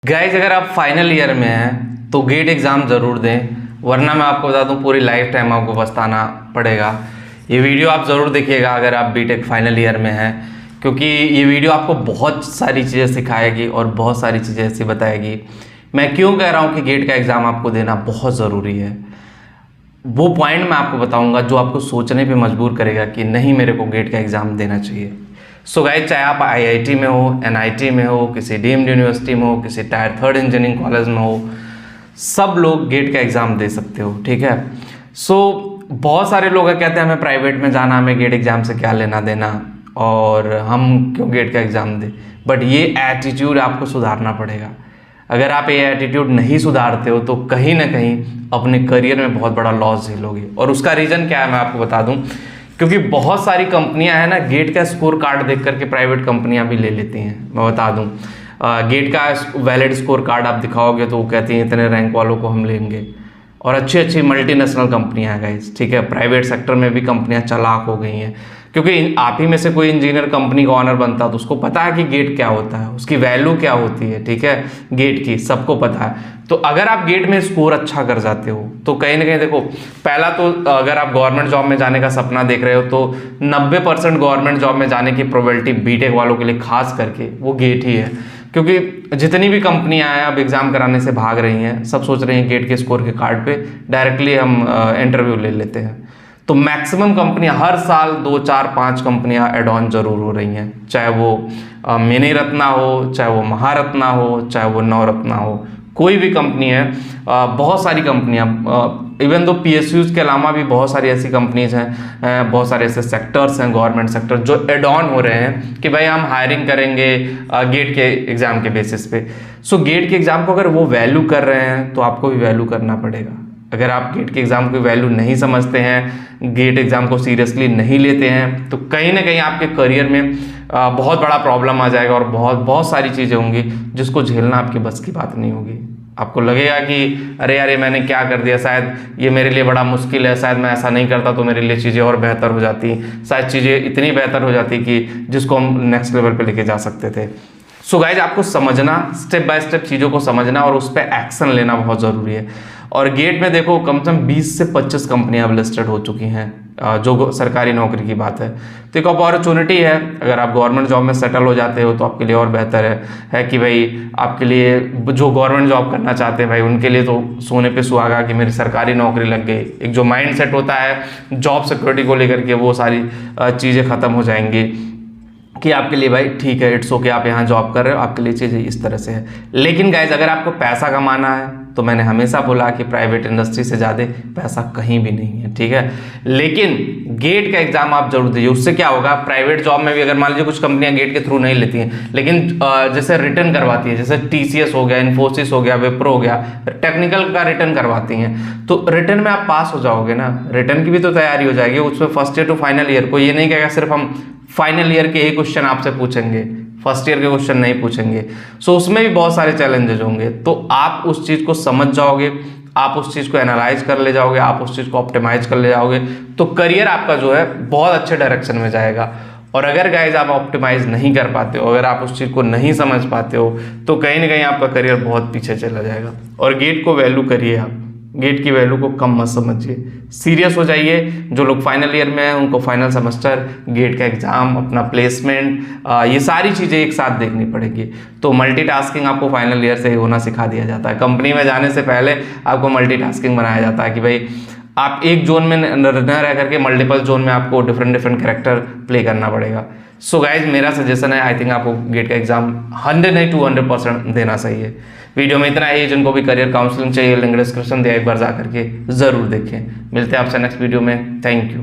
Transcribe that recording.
Guys अगर आप final year में हैं तो गेट एग्ज़ाम ज़रूर दें, वरना मैं आपको बता दूं पूरी लाइफ टाइम आपको पछताना पड़ेगा। ये वीडियो आप ज़रूर देखिएगा अगर आप बीटेक फाइनल ईयर में हैं, क्योंकि ये वीडियो आपको बहुत सारी चीज़ें सिखाएगी और बहुत सारी चीज़ें ऐसी बताएगी। मैं क्यों कह रहा हूँ कि गेट का एग्ज़ाम आपको देना बहुत ज़रूरी है, वो पॉइंट मैं आपको बताऊँगा जो आपको सोचने पर मजबूर करेगा कि नहीं, मेरे को गेट का एग्ज़ाम देना चाहिए। सो गाइज, चाहे आप आईआईटी में हो, एनआईटी में हो, किसी डीम्ड यूनिवर्सिटी में हो, किसी टायर 3 इंजीनियरिंग कॉलेज में हो, सब लोग गेट का एग्ज़ाम दे सकते हो, ठीक है। सो बहुत सारे लोग कहते हैं हमें प्राइवेट में जाना, हमें गेट एग्ज़ाम से क्या लेना देना और हम क्यों गेट का एग्ज़ाम दें। बट ये एटीट्यूड आपको सुधारना पड़ेगा। अगर आप ये एटीट्यूड नहीं सुधारते हो तो कहीं ना कहीं अपने करियर में बहुत बड़ा लॉस झेलोगे। और उसका रीज़न क्या है मैं आपको बता दूं, क्योंकि बहुत सारी कंपनियां हैं ना, गेट का स्कोर कार्ड देख करके प्राइवेट कंपनियां भी ले लेती हैं। मैं बता दूं, गेट का वैलिड स्कोर कार्ड आप दिखाओगे तो वो कहती हैं इतने रैंक वालों को हम लेंगे। और अच्छी अच्छी मल्टीनेशनल कंपनियां हैं गाइस, ठीक है। प्राइवेट सेक्टर में भी कंपनियां चालाक हो गई हैं, क्योंकि आप ही में से कोई इंजीनियर कंपनी का ऑनर बनता है तो उसको पता है कि गेट क्या होता है, उसकी वैल्यू क्या होती है, ठीक है। गेट की सबको पता है। तो अगर आप गेट में स्कोर अच्छा कर जाते हो तो कहीं ना कहीं देखो, पहला तो अगर आप गवर्नमेंट जॉब में जाने का सपना देख रहे हो तो 90% गवर्नमेंट जॉब में जाने की प्रोबेबिलिटी बीटेक वालों के लिए खास करके वो गेट ही है। क्योंकि जितनी भी कंपनियां हैं अब एग्जाम कराने से भाग रही हैं, सब सोच रही हैं गेट के स्कोर के कार्ड पे डायरेक्टली हम इंटरव्यू ले लेते हैं। तो मैक्सिमम कंपनियां हर साल 2, 4, 5 कंपनियां एड ऑन जरूर हो रही हैं, चाहे वो मिनी रत्ना हो, चाहे वो महारत्ना हो, चाहे वो नवरत्ना हो, कोई भी कंपनी है। बहुत सारी कंपनियां, इवन दो पीएसयूज के अलावा भी बहुत सारी ऐसी कंपनीज हैं, बहुत सारे ऐसे सेक्टर्स हैं गवर्नमेंट सेक्टर जो एड ऑन हो रहे हैं कि भाई हम हायरिंग करेंगे गेट के एग्ज़ाम के बेसिस पे। सो गेट के एग्ज़ाम को अगर वो वैल्यू कर रहे हैं तो आपको भी वैल्यू करना पड़ेगा। अगर आप गेट के एग्ज़ाम की वैल्यू नहीं समझते हैं, गेट एग्ज़ाम को सीरियसली नहीं लेते हैं, तो कहीं ना कहीं आपके करियर में बहुत बड़ा प्रॉब्लम आ जाएगा और बहुत सारी चीज़ें होंगी जिसको झेलना आपकी बस की बात नहीं होगी। आपको लगेगा कि अरे यार ये मैंने क्या कर दिया, शायद ये मेरे लिए बड़ा मुश्किल है, शायद मैं ऐसा नहीं करता तो मेरे लिए चीज़ें और बेहतर हो जाती, शायद चीज़ें इतनी बेहतर हो जाती कि जिसको हम नेक्स्ट लेवल पे लेके जा सकते थे। सो गाइज, आपको समझना, स्टेप बाय स्टेप चीज़ों को समझना और उस पर एक्शन लेना बहुत ज़रूरी है। और गेट में देखो कम से कम 20 से 25 कंपनियां अब लिस्टेड हो चुकी हैं, जो सरकारी नौकरी की बात है। तो एक अपॉर्चुनिटी है, अगर आप गवर्नमेंट जॉब में सेटल हो जाते हो तो आपके लिए और बेहतर है कि भाई आपके लिए जो गवर्नमेंट जॉब करना चाहते हैं भाई उनके लिए तो सोने पे सुहागा कि मेरी सरकारी नौकरी लग गई। एक जो माइंड सेट होता है जॉब सिक्योरिटी को लेकर के, वो सारी चीज़ें ख़त्म हो जाएंगी कि आपके लिए भाई ठीक है, इट्स ओके, आप यहाँ जॉब कर रहे हो, आपके लिए चीज़ें इस तरह से है। लेकिन गाइज, अगर आपको पैसा कमाना है तो मैंने हमेशा बोला कि प्राइवेट इंडस्ट्री से ज़्यादा पैसा कहीं भी नहीं है, ठीक है। लेकिन गेट का एग्जाम आप जरूर दीजिए। उससे क्या होगा, प्राइवेट जॉब में भी अगर मान लीजिए कुछ कंपनियां गेट के थ्रू नहीं लेती हैं, लेकिन जैसे रिटर्न करवाती है, जैसे टीसीएस हो गया, इन्फोसिस हो गया, विप्रो हो गया, टेक्निकल का रिटर्न करवाती हैं, तो रिटर्न में आप पास हो जाओगे ना, रिटर्न की भी तो तैयारी हो जाएगी। उसमें first year to final year को ये नहीं कहेगा सिर्फ हम फाइनल ईयर के ही क्वेश्चन आपसे पूछेंगे, फर्स्ट ईयर के क्वेश्चन नहीं पूछेंगे। सो उसमें भी बहुत सारे चैलेंजेस होंगे। तो आप उस चीज़ को समझ जाओगे, आप उस चीज़ को एनालाइज कर ले जाओगे, आप उस चीज़ को ऑप्टिमाइज कर ले जाओगे, तो करियर आपका जो है बहुत अच्छे डायरेक्शन में जाएगा। और अगर गाइज आप ऑप्टिमाइज नहीं कर पाते हो, अगर आप उस चीज़ को नहीं समझ पाते हो, तो कहीं ना कहीं आपका करियर बहुत पीछे चला जाएगा। और गेट को वैल्यू करिए, आप गेट की वैल्यू को कम मत समझिए, सीरियस हो जाइए। जो लोग फाइनल ईयर में हैं उनको फाइनल सेमेस्टर, गेट का एग्जाम, अपना प्लेसमेंट, ये सारी चीज़ें एक साथ देखनी पड़ेगी। तो मल्टीटास्किंग आपको फाइनल ईयर से ही होना सिखा दिया जाता है। कंपनी में जाने से पहले आपको मल्टीटास्किंग बनाया जाता है कि भाई आप एक जोन में न रह करके मल्टीपल जोन में आपको डिफरेंट कैरेक्टर प्ले करना पड़ेगा। सो गाइज, मेरा सजेशन है, आई थिंक आपको गेट का एग्जाम 100 नहीं 200% देना सही है। वीडियो में इतना ही। जिनको भी करियर काउंसलिंग चाहिए लिंक डिस्क्रिप्शन दिया, एक बार जा करके जरूर देखें। मिलते हैं आपसे नेक्स्ट वीडियो में। Thank you.